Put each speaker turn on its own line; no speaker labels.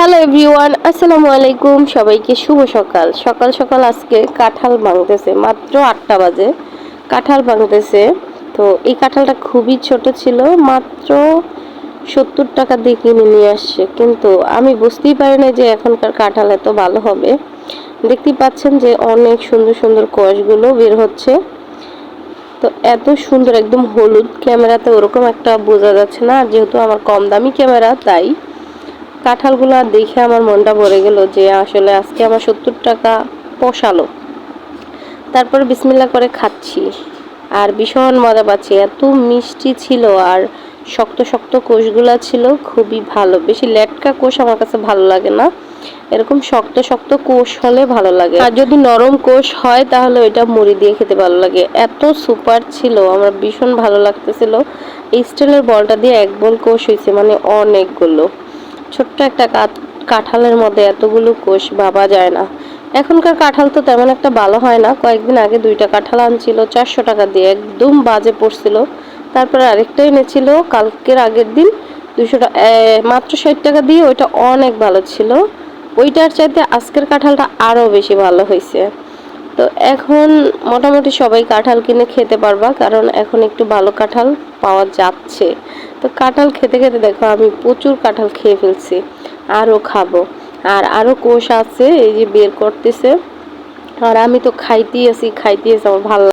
Hello everyone, আসসালামু আলাইকুম। সবাইকে শুভ সকাল। সকাল সকাল আজকে কাঁঠাল ভাঙতেছে, মাত্র 8টা বাজে কাঁঠাল ভাঙতেছে। তো এই কাঁঠালটা খুবই ছোট ছিল, মাত্র 70 টাকা দিয়ে কিনে নিয়ে আসছে, কিন্তু আমি বুঝতেই পারি না যে এখনকার কাঁঠাল এত ভালো হবে। দেখতেই পাচ্ছেন যে অনেক সুন্দর সুন্দর কোয়াশগুলো বের হচ্ছে। তো এত সুন্দর, একদম হলুদ, ক্যামেরাতে ওরকম একটা বোঝা যাচ্ছে না, যেহেতু আমার কম দামি ক্যামেরা তাই। কাঁঠালগুলো দেখে আমার মনটা ভরে গেল যে আসলে আজকে আমার 70 টাকা পোষালো। তারপরে বিসমিল্লাহ করে খাচ্ছি আর ভীষণ মজা পাচ্ছি। এত মিষ্টি ছিল আর শক্ত শক্ত কোষগুলা ছিল, খুবই ভালো। বেশি লেটকা কোষ আমার কাছে ভালো লাগে না, এরকম শক্ত শক্ত কোষ হলে ভালো লাগে। আর যদি নরম কোষ হয় তাহলে ওইটা মুড়ি দিয়ে খেতে ভালো লাগে। এত সুপার ছিল, আমার ভীষণ ভালো লাগতেছিল। এই স্টিলের বলটা দিয়ে এক বল কোষ হয়েছে, মানে অনেকগুলো। ছোট্ট একটা কাঁঠালের মধ্যে এতগুলো কোষ ভাবা যায় না। এখনকার কাঁঠাল তো তেমন একটা ভালো হয় না। কয়েকদিন আগে 2টা কাঁঠাল আনছিল 400 টাকা দিয়ে, একদম বাজে পড়ছিল। তারপরে আরেকটা এনেছিল কালকের আগের দিন 200 টাকা, মাত্র 60 টাকা দিয়ে। ওইটা অনেক ভালো ছিল। ওইটার চাইতে আজকের কাঁঠালটা আরও বেশি ভালো হয়েছে। তো এখন মোটামুটি সবাই কাঁঠাল কিনে খেতে পারবা, কারণ এখন একটু ভালো কাঁঠাল পাওয়া যাচ্ছে। তো কাঁঠাল খেতে খেতে দেখো আমি প্রচুর কাঁঠাল খেয়ে ফেলছি, আরও খাবো। আর আরও কোষ আছে, এই যে বের করতেছে। আর আমি তো খাইতেই আছি আমার ভালো